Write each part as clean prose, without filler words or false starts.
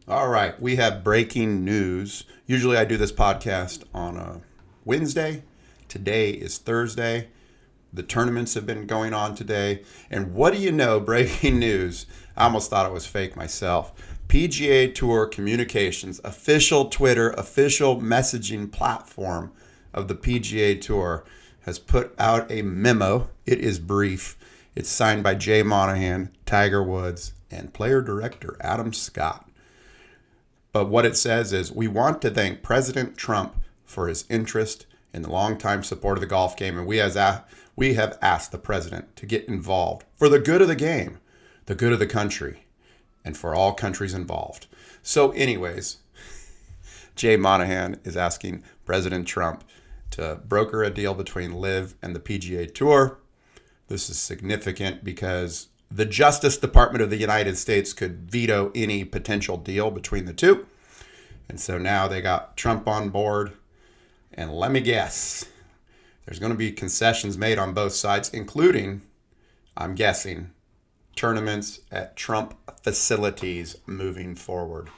All right, we have breaking news. Usually I do this podcast on a Wednesday. Today is Thursday. The tournaments have been going on today. And what do you know, breaking news? I almost thought it was fake myself. PGA Tour Communications, official Twitter, official messaging platform of the PGA Tour, has put out a memo. It is brief. It's signed by Jay Monahan, Tiger Woods, and player director Adam Scott. But what it says is, we want to thank President Trump for his interest and the longtime support of the golf game. And we have asked the president to get involved for the good of the game, the good of the country, and for all countries involved. So anyways, Jay Monahan is asking President Trump to broker a deal between LIV and the PGA Tour. This is significant because the Justice Department of the United States could veto any potential deal between the two. And so now they got Trump on board. And let me guess, there's going to be concessions made on both sides, including, I'm guessing, tournaments at Trump facilities moving forward.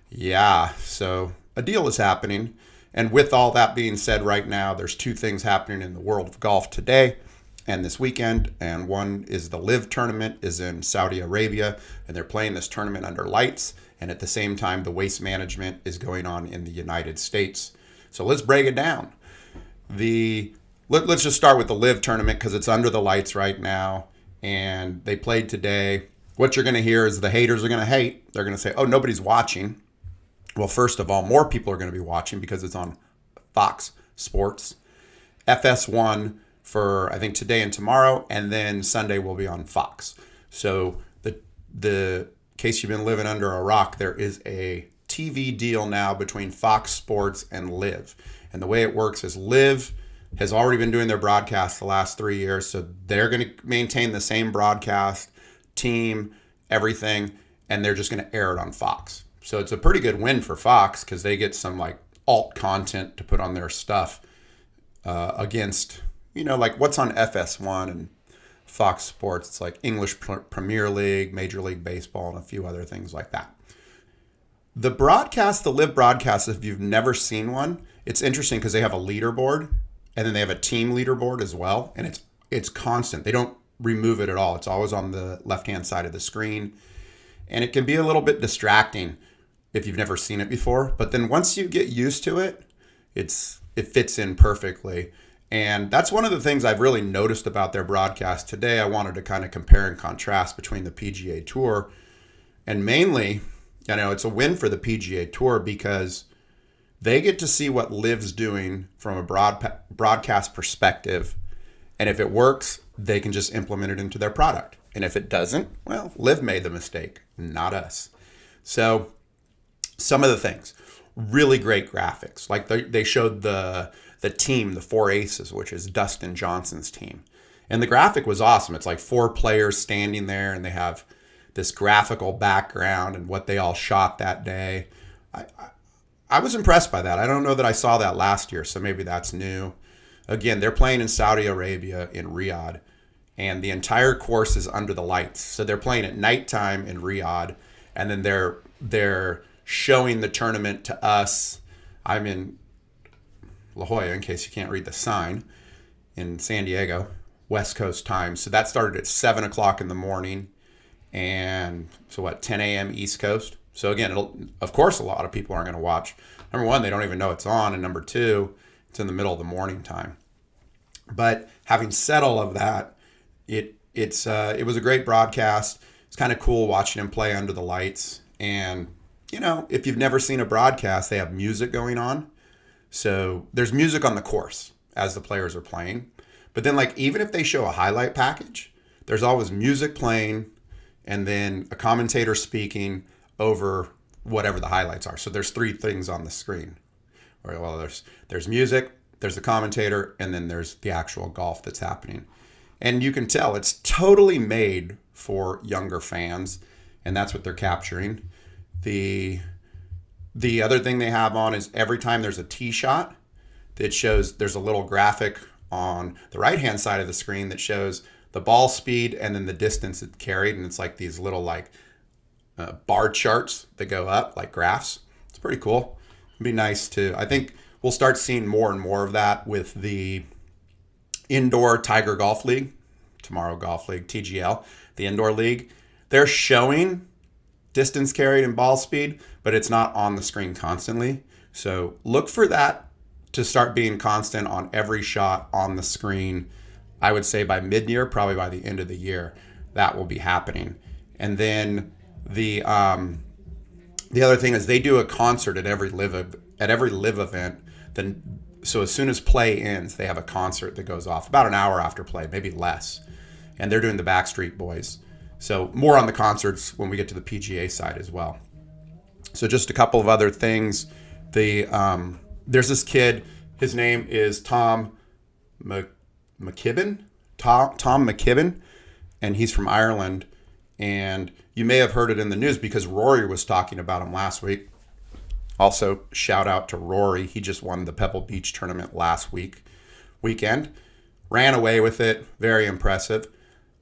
Yeah, so a deal is happening. And with all that being said, right now, there's two things happening in the world of golf today and this weekend. And one is the LIV tournament is in Saudi Arabia, and they're playing this tournament under lights. And at the same time, the Waste Management is going on in the United States. So let's break it down. Let's just start with the LIV tournament because it's under the lights right now. And they played today. What you're going to hear is the haters are going to hate. They're going to say, oh, nobody's watching. Well, first of all, more people are going to be watching because it's on Fox Sports. FS1 for, I think, today and tomorrow, and then Sunday will be on Fox. So the case you've been living under a rock, there is a TV deal now between Fox Sports and LIV. And the way it works is LIV has already been doing their broadcast the last 3 years, so they're going to maintain the same broadcast team, everything, and they're just going to air it on Fox. So it's a pretty good win for Fox because they get some like alt content to put on their stuff against, like what's on FS1 and Fox Sports. It's like English Premier League, Major League Baseball, and a few other things like that. The LIV broadcast, if you've never seen one, it's interesting because they have a leaderboard and then they have a team leaderboard as well. And it's constant. They don't remove it at all. It's always on the left-hand side of the screen. And it can be a little bit distracting if you've never seen it before. But then once you get used to it, it fits in perfectly. And that's one of the things I've really noticed about their broadcast today. I wanted to kind of compare and contrast between the PGA Tour. And mainly, it's a win for the PGA Tour because they get to see what LIV's doing from a broadcast perspective. And if it works, they can just implement it into their product. And if it doesn't, well, LIV made the mistake, not us. So some of the things, really great graphics. Like they showed the team, the four aces, which is Dustin Johnson's team. And the graphic was awesome. It's like four players standing there and they have this graphical background and what they all shot that day. I was impressed by that. I don't know that I saw that last year, so maybe that's new. Again, they're playing in Saudi Arabia in Riyadh, and the entire course is under the lights. So they're playing at nighttime in Riyadh, and then they're showing the tournament to us. I'm in La Jolla, in case you can't read the sign, in San Diego, West Coast time. So that started at 7 o'clock in the morning. And so 10 a.m. East Coast. So again, of course, a lot of people aren't going to watch. Number one, they don't even know it's on. And number two, it's in the middle of the morning time. But having said all of that, it was a great broadcast. It's kind of cool watching him play under the lights. And, if you've never seen a broadcast, they have music going on. So there's music on the course as the players are playing. But then even if they show a highlight package, there's always music playing and then a commentator speaking over whatever the highlights are. So there's three things on the screen. Well, there's music, there's the commentator, and then there's the actual golf that's happening. And you can tell it's totally made for younger fans, and that's what they're capturing. The other thing they have on is every time there's a tee shot, that shows there's a little graphic on the right-hand side of the screen that shows the ball speed and then the distance it carried. And it's like these little bar charts that go up, like graphs. It's pretty cool. It'd be nice to, I think we'll start seeing more and more of that with the indoor Tiger Golf League, Tomorrow Golf League, TGL, the indoor league. They're showing distance carried and ball speed, but it's not on the screen constantly. So look for that to start being constant on every shot on the screen. I would say by mid-year, probably by the end of the year, that will be happening. And then the other thing is they do a concert at every live event. Then so as soon as play ends, they have a concert that goes off about an hour after play, maybe less. And they're doing the Backstreet Boys. So more on the concerts when we get to the PGA side as well. So just a couple of other things. There's this kid. His name is Tom McKibbin. Tom McKibbin, and he's from Ireland. And you may have heard it in the news because Rory was talking about him last week. Also, shout out to Rory. He just won the Pebble Beach tournament last weekend. Ran away with it. Very impressive.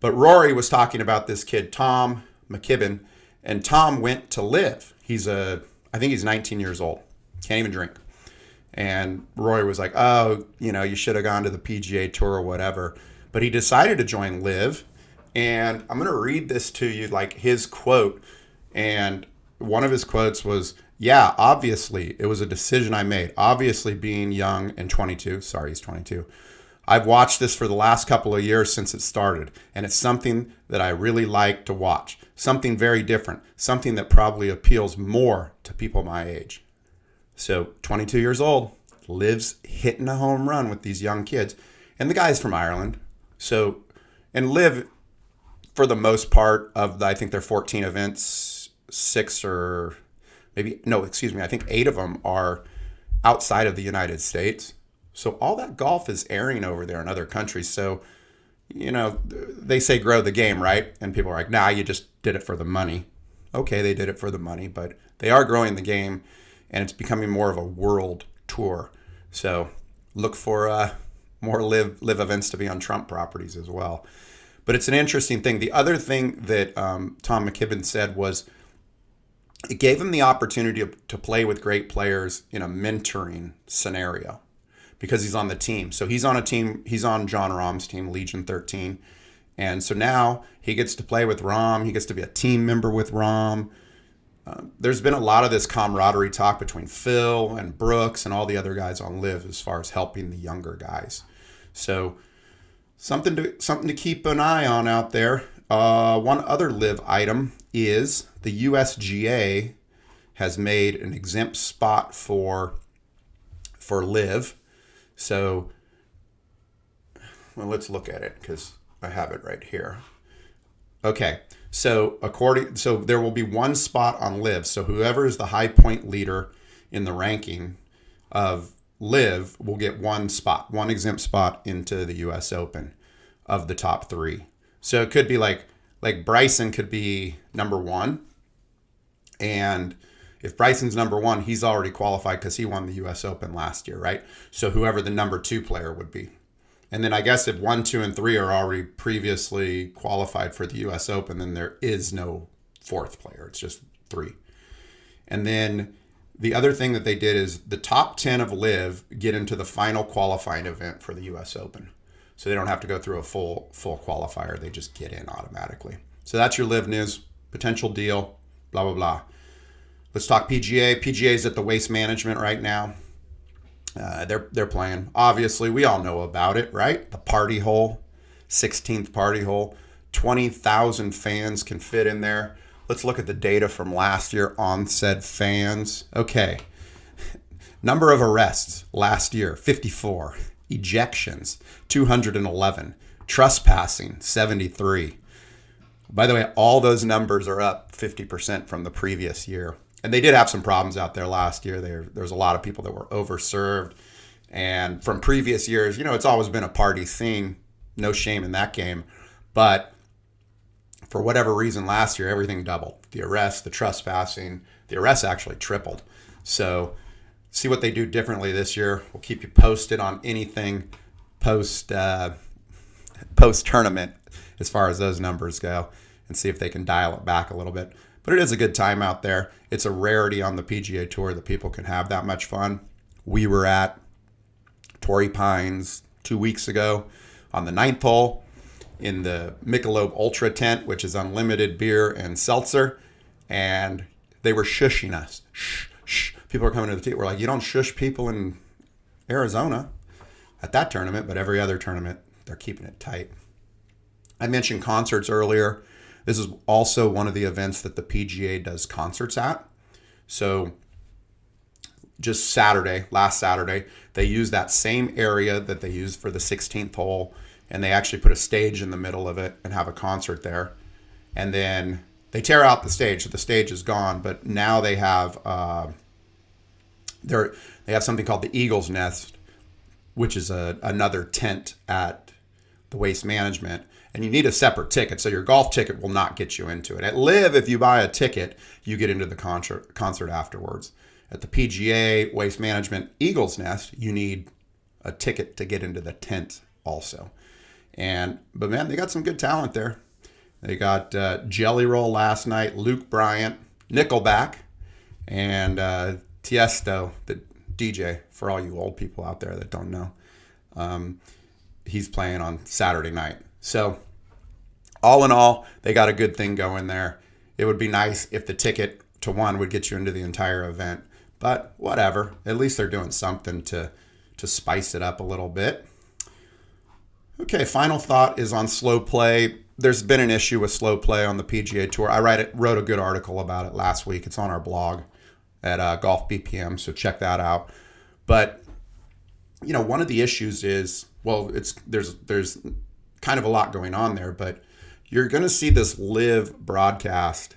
But Rory was talking about this kid, Tom McKibbin, and Tom went to LIV. I think he's 19 years old. Can't even drink. And Rory was like, oh, you should have gone to the PGA Tour or whatever. But he decided to join LIV. And I'm going to read this to you, like his quote. And one of his quotes was, yeah, obviously, it was a decision I made. Obviously, being young and 22. Sorry, he's 22. I've watched this for the last couple of years since it started. And it's something that I really like to watch. Something very different. Something that probably appeals more to people my age. So, 22 years old. LIV's hitting a home run with these young kids. And the guy's from Ireland. So, and LIV, for the most part of, I think they're 14 events, I think 8 of them are outside of the United States. So all that golf is airing over there in other countries. So, they say grow the game, right? And people are like, nah, you just did it for the money. Okay, they did it for the money, but they are growing the game and it's becoming more of a world tour. So look for more live events to be on Trump properties as well. But it's an interesting thing. The other thing that Tom McKibbin said was it gave him the opportunity to play with great players in a mentoring scenario because he's on the team. So he's on a team. He's on John Rahm's team, Legion 13. And so now he gets to play with Rahm. He gets to be a team member with Rahm. There's been a lot of this camaraderie talk between Phil and Brooks and all the other guys on LIV as far as helping the younger guys. So something to keep an eye on out there. One other LIV item is the USGA has made an exempt spot for LIV. So, well, let's look at it because I have it right here. Okay, so there will be one spot on LIV. So whoever is the high point leader in the ranking of LIV will get one exempt spot into the U.S. Open of the top 3. So it could be like Bryson could be number 1. And if Bryson's number 1, he's already qualified because he won the U.S. Open last year, right? So whoever the number 2 player would be. And then I guess if 1, 2, and 3 are already previously qualified for the U.S. Open, then there is no 4th player. It's just 3. And then the other thing that they did is the top 10 of LIV get into the final qualifying event for the U.S. Open. So they don't have to go through a full qualifier. They just get in automatically. So that's your LIV news. Potential deal, blah, blah, blah. Let's talk PGA. PGA is at the Waste Management right now. They're playing. Obviously, we all know about it, right? The party hole, 16th party hole. 20,000 fans can fit in there. Let's look at the data from last year on said fans. Okay. Number of arrests last year, 54. Ejections, 211. Trespassing, 73. By the way, all those numbers are up 50% from the previous year. And they did have some problems out there last year. There's a lot of people that were overserved. And from previous years, it's always been a party thing. No shame in that game. But for whatever reason, last year, everything doubled. The arrests, the trespassing, the arrests actually tripled. So see what they do differently this year. We'll keep you posted on anything post-tournament as far as those numbers go and see if they can dial it back a little bit. But it is a good time out there. It's a rarity on the PGA Tour that people can have that much fun. We were at Torrey Pines 2 weeks ago on the 9th hole in the Michelob Ultra tent, which is unlimited beer and seltzer. And they were shushing us. Shh, shh. People are coming to the tee. We're like, you don't shush people in Arizona at that tournament, but every other tournament, they're keeping it tight. I mentioned concerts earlier. This is also one of the events that the PGA does concerts at. So just last Saturday, they used that same area that they used for the 16th hole, and they actually put a stage in the middle of it and have a concert there. And then they tear out the stage, so the stage is gone, but now they have they have something called the Eagle's Nest, which is another tent at the Waste Management. And you need a separate ticket, so your golf ticket will not get you into it. At LIV, if you buy a ticket, you get into the concert afterwards. At the PGA, Waste Management, Eagle's Nest, you need a ticket to get into the tent also. But man, they got some good talent there. They got Jelly Roll last night, Luke Bryant, Nickelback, and Tiesto, the DJ, for all you old people out there that don't know. He's playing on Saturday night. So all in all, they got a good thing going there. It would be nice if the ticket to one would get you into the entire event, but whatever. At least they're doing something to spice it up a little bit. Okay, final thought is on slow play. There's been an issue with slow play on the PGA Tour. I wrote a good article about it last week. It's on our blog at Golf BPM, so check that out. But one of the issues is, there's kind of a lot going on there, but you're going to see this LIV broadcast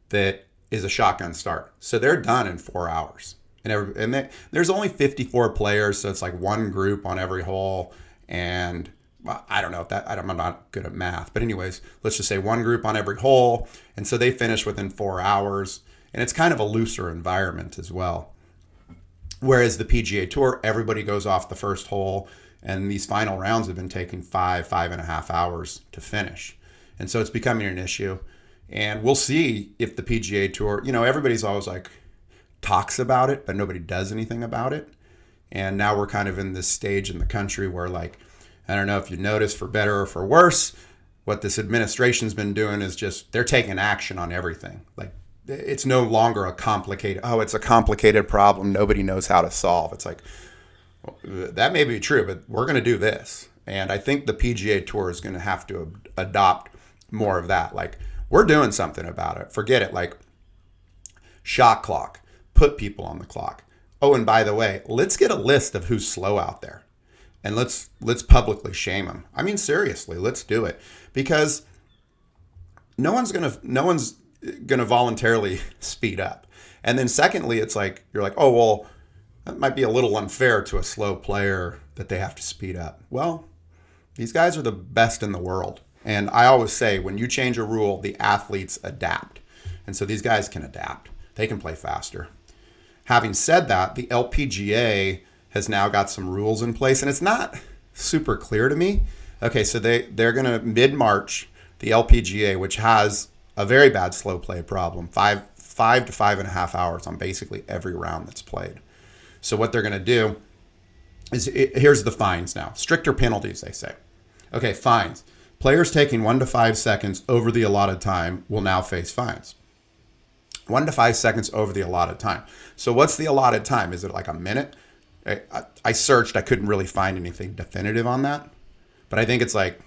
that is a shotgun start. So they're done in 4 hours. There's only 54 players, so it's like one group on every hole. And I don't know if I'm not good at math, but anyways, let's just say one group on every hole. And so they finish within 4 hours. And it's kind of a looser environment as well. Whereas the PGA Tour, everybody goes off the first hole. And these final rounds have been taking 5.5 hours to finish. And so it's becoming an issue. And we'll see if the PGA Tour, everybody's always like talks about it, but nobody does anything about it. And now we're kind of in this stage in the country where, like, I don't know if you notice, for better or for worse, what this administration's been doing is just they're taking action on everything. Like, it's no longer it's a complicated problem nobody knows how to solve. It's like, that may be true, but we're going to do this. And I think the PGA Tour is going to have to adopt more of that. Like, we're doing something about it. Forget it. Like, shot clock, put people on the clock. Oh, and by the way, let's get a list of who's slow out there. And let's publicly shame them. I mean, seriously, let's do it. Because no one's gonna voluntarily speed up. And then secondly, it's like, you're like, oh, well, that might be a little unfair to a slow player that they have to speed up. Well, these guys are the best in the world. And I always say, when you change a rule, the athletes adapt. And so these guys can adapt. They can play faster. Having said that, the LPGA has now got some rules in place, and it's not super clear to me. Okay, so they're going to, mid-March, the LPGA, which has a very bad slow play problem, 5 to 5.5 hours on basically every round that's played. So what they're going to do is, here's the fines now. Stricter penalties, they say. Okay, fines. Players taking 1 to 5 seconds over the allotted time will now face fines. 1 to 5 seconds over the allotted time. So what's the allotted time? Is it like a minute? I searched. I couldn't really find anything definitive on that. But I think it's like,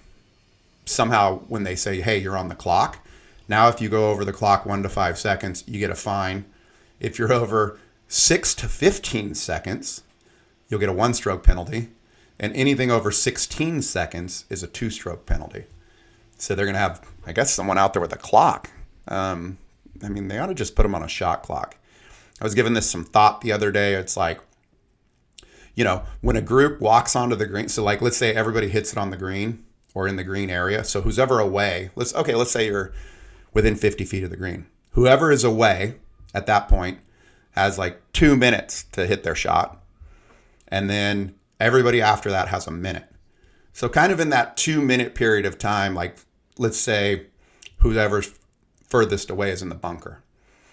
somehow when they say, hey, you're on the clock, now if you go over the clock 1 to 5 seconds, you get a fine. If you're over 6 to 15 seconds, you'll get a 1-stroke penalty. And anything over 16 seconds is a 2-stroke penalty. So they're going to have, I guess, someone out there with a clock. I mean, they ought to just put them on a shot clock. I was giving this some thought the other day. It's like, when a group walks onto the green, so like, let's say everybody hits it on the green or in the green area. So who's ever away, let's say you're within 50 feet of the green. Whoever is away at that point has like 2 minutes to hit their shot. And then everybody after that has a minute. So kind of in that 2-minute period of time, like, let's say whoever's furthest away is in the bunker.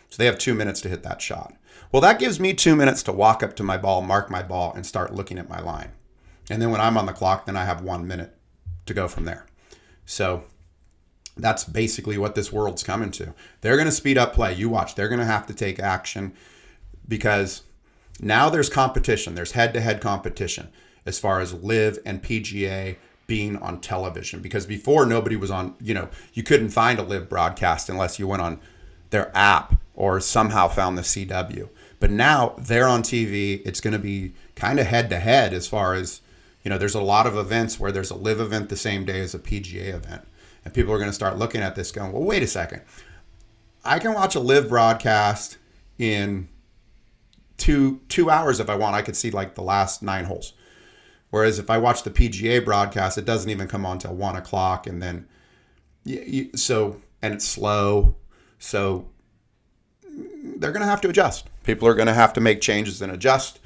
So they have 2 minutes to hit that shot. Well, that gives me 2 minutes to walk up to my ball, mark my ball, and start looking at my line. And then when I'm on the clock, then I have 1 minute to go from there. So that's basically what this world's coming to. They're going to speed up play. You watch. They're going to have to take action because now there's competition. There's head-to-head competition as far as LIV and PGA being on television. Because before, nobody was on, you couldn't find a LIV broadcast unless you went on their app or somehow found the CW. But now they're on TV. It's going to be kind of head-to-head as far as, there's a lot of events where there's a LIV event the same day as a PGA event. And people are going to start looking at this going, well, wait a second. I can watch a LIV broadcast in two hours if I want. I could see like the last 9 holes. Whereas if I watch the PGA broadcast, it doesn't even come on till 1 o'clock. And then, and it's slow. So they're going to have to adjust. People are going to have to make changes and adjust.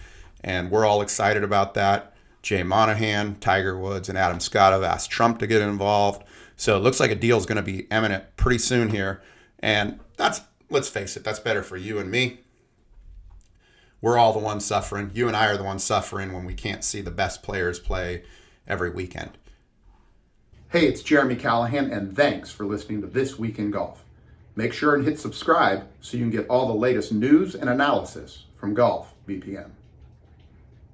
And we're all excited about that. Jay Monahan, Tiger Woods, and Adam Scott have asked Trump to get involved. So it looks like a deal is going to be imminent pretty soon here. And let's face it, that's better for you and me. We're all the ones suffering. You and I are the ones suffering when we can't see the best players play every weekend. Hey, it's Jeremy Callahan, and thanks for listening to This Week in Golf. Make sure and hit subscribe so you can get all the latest news and analysis from Golf BPM.